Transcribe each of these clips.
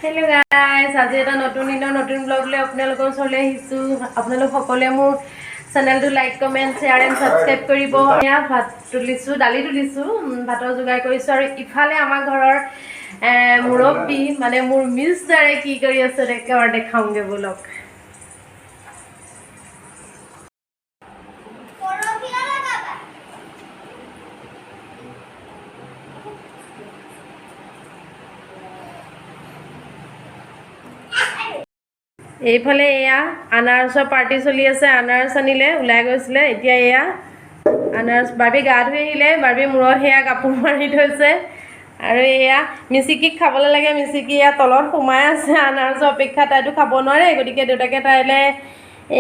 Hello guys, आज এটা নতুন দিনৰ নতুন ব্লগ লৈ আপোনালোকৰ ওচৰলৈ আহিছোঁ। আপোনালোক সকলোৱে মোৰ চেনেলটো like comment share and subscribe কৰিব। এয়া ভাত তুলিছোঁ, দালি তুলিছোঁ, ভাতৰ যোগাৰ কৰিছোঁ। আৰু ইফালে আমাৰ ঘৰৰ মুৰব্বী মানে মোৰ মিষ্টাৰে কি কৰি আছে একেবাৰে দেখাওঁগৈ বলক। এইফালে এয়া আনাৰসৰ পাৰ্টি চলি আছে। আনাৰস আনিলে, ওলাই গৈছিলে, এতিয়া এয়া আনাৰস বাৰ্বী গা ধুই আহিলে। বাৰ্বী মূৰত সেয়া কাপোৰ মাৰি থৈছে। আৰু এয়া মিচিকিক খাবলৈ লাগে। মিচিকি এয়া তলত সোমাই আছে আনাৰসৰ অপেক্ষা। তাইতো খাব নোৱাৰে, গতিকে দেউতাকে তাইলৈ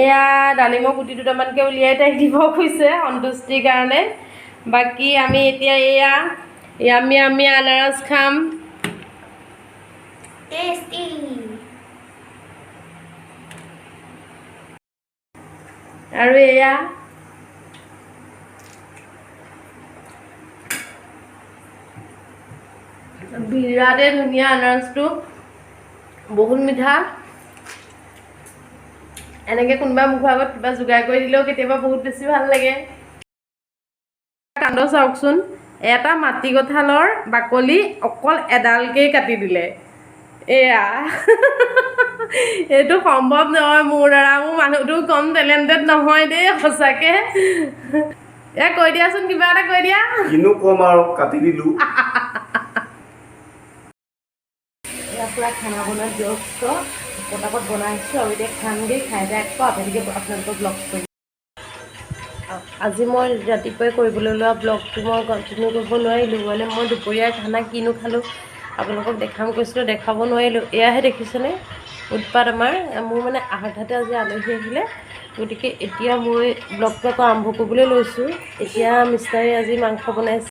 এয়া ডালিমৰ গুটি দুটামানকৈ উলিয়াই তাইক দিব খুজিছে সন্তুষ্টিৰ কাৰণে। বাকী আমি এতিয়া এয়া আমি আনাৰস খাম। টেষ্টি। আৰু এয়া বিৰাটেই ধুনীয়া আনাৰসটো, বহুত মিঠা। এনেকৈ কোনোবা মুখৰ আগত কিবা যোগাৰ কৰি দিলেও কেতিয়াবা বহুত বেছি ভাল লাগে। কাণ্ড চাওকচোন, এটা মাটি কঁঠালৰ বাকলি অকল এডালকেই কাটি দিলে। এয়া এইটো সম্ভৱ নহয় মোৰ দ্বাৰা। মোৰ মানুহটো কম টেলেণ্টেড নহয় দেই, সঁচাকৈ। কৈ দিয়াচোন, কিবা এটা কৈ দিয়া। কিনো কম আৰু, কাটি দিলো। পুৰা খানা বনোৱাত ব্যস্ত, পটাপট বনাইছোঁ আৰু এতিয়া খামগৈ। খাই আকৌ আপোনালোকক ব্লগ কৰিম। আজি মই ৰাতিপুৱাই কৰিবলৈ লোৱা ব্লগটো মই কণ্টিনিউ কৰিব নোৱাৰিলোঁ। মানে মই দুপৰীয়াৰ খানা কিনো খালোঁ আপোনালোকক দেখাম কৈছিলোঁ, দেখাব নোৱাৰিলোঁ। এয়াহে দেখিছেনে উৎপাত আমাৰ। মোৰ মানে আধাতে আজি আলহী আহিলে, গতিকে এতিয়া মই ব্লগটো আকৌ আৰম্ভ কৰিবলৈ লৈছোঁ। এতিয়া মিষ্টাৰে আজি মাংস বনাইছে।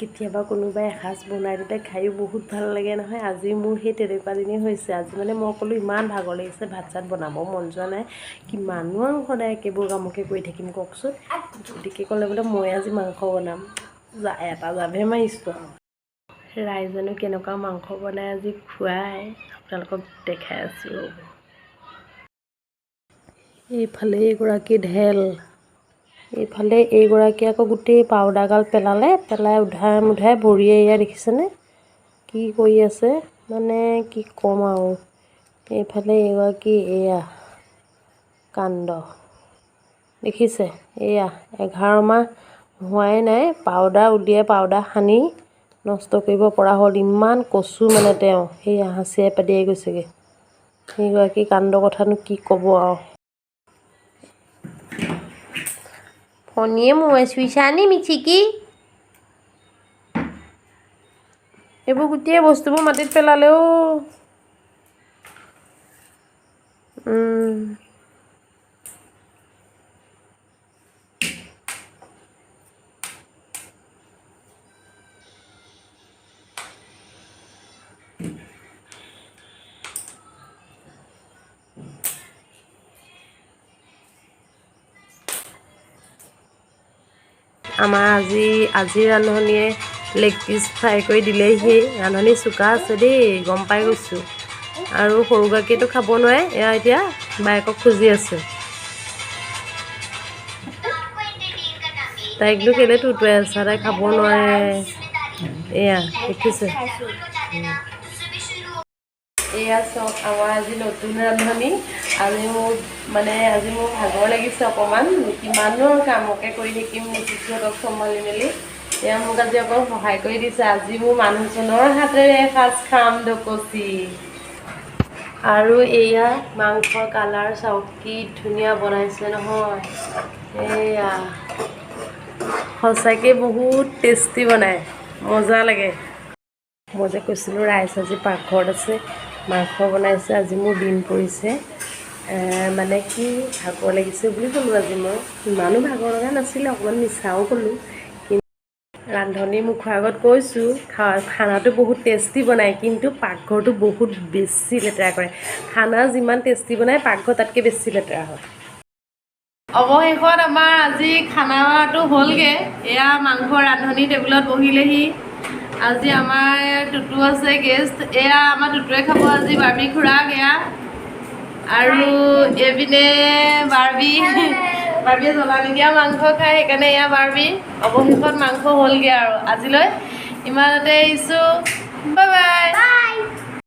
কেতিয়াবা কোনোবাই এসাঁজ বনাই দিলে খায়ো বহুত ভাল লাগে নহয়। আজি মোৰ সেই তেনেকুৱা দিনেই হৈছে। আজি মানে মই ক'লোঁ ইমান ভাগৰ লাগিছে, ভাত চাত বনাব মন যোৱা নাই, কিমাননো আৰু সদায় একেবোৰ কামকে কৰি থাকিম কওকচোন। গতিকে ক'লে বোলে মই আজি মাংস বনাম। এটা জাভে মাৰিছোঁ আৰু। ৰাইজেনো কেনেকুৱা মাংস বনাই আজি খুৱাই আপোনালোকক দেখাই আছোঁ। এইফালে এইগৰাকী ঢেল, এইফালে এইগৰাকী আকৌ গোটেই পাউদাৰগাল পেলাই উধাই ভৰিয়ে এয়া দেখিছেনে কি কৰি আছে, মানে কি ক'ম আৰু। এইফালে এইগৰাকী এয়া কাণ্ড দেখিছে, এয়া 11 মাহ হোৱাই নাই পাউদাৰ উলিয়াই পাউদাৰ সানি নষ্ট কৰিব পৰা হ'ল। ইমান কচু মানে তেওঁ, সেয়া হাঁচিয়াই পাদিয়াই গৈছেগৈ। সেইগৰাকী কাণ্ড কথানো কি ক'ব আৰু। ফণীয়ে মোৱাই চুইছা নি মিচিকি? এইবোৰ গোটেই বস্তুবোৰ মাটিত পেলালেও আমাৰ আজি ৰান্ধনীয়ে লেগ পিচ ফ্ৰাই কৰি দিলেহি। ৰান্ধনী চোকা আছে দেই, গম পাই গৈছোঁ। আৰু সৰুগৰাকীয়েতো খাব নোৱাৰে, এয়া এতিয়া বায়েকক খুজি আছে। তাইকনো কেলৈ টুটুৱাই আছা, তাই খাব নোৱাৰে। এয়া দেখিছে, এয়া চব আমাৰ আজি নতুন ৰান্ধনী। আজি মোৰ ভাগৰ লাগিছে অকণমান, কিমানো কামকে কৰি থাকিম সিহঁতক চম্ভালি মেলি। এয়া মোক আজি অকণ সহায় কৰি দিছে। আজি মোৰ মানুহজনৰ হাতেৰে এসাঁজ খাম দকচি। আৰু এয়া মাংসৰ কালাৰ চাওক কি ধুনীয়া বনাইছে নহয়। এয়া সঁচাকৈ বহুত টেষ্টি বনায়, মজা লাগে। মই যে কৈছিলোঁ ৰাইজ আজি পাকঘৰত আছে, মাংস বনাইছে। আজি মোৰ দিন পৰিছে, মানে কি ভাগৰ লাগিছে বুলি ক'লোঁ। আজি মই ইমানো ভাগৰ লগা নাছিলে, অকণমান মিছাও ক'লোঁ। কিন্তু ৰান্ধনীৰ মুখৰ আগত কৈছোঁ খানাটো বহুত টেষ্টি বনায়, কিন্তু পাকঘৰটো বহুত বেছি লেতেৰা কৰে। খানা যিমান টেষ্টি বনায়, পাকঘৰ তাতকৈ বেছি লেতেৰা হয়। অৱশেষত আমাৰ আজি খানাটো হ'লগৈ। এয়া মাংস ৰান্ধনী টেবুলত বহিলেহি। আজি আমাৰ টুটু আছে গেষ্ট এয়া আমাৰ টুটুৱে খাব আজি বাৰ্বি খুৰাক এয়া আৰু এইপিনে বাৰ্বিয়ে জ্বলা নিদিয়া মাংস খায় সেইকাৰণে এয়া বাৰ্বি অৱশেষত মাংস হ'লগৈ আৰু আজিলৈ ইমানতে আহিছোঁ বাই বাই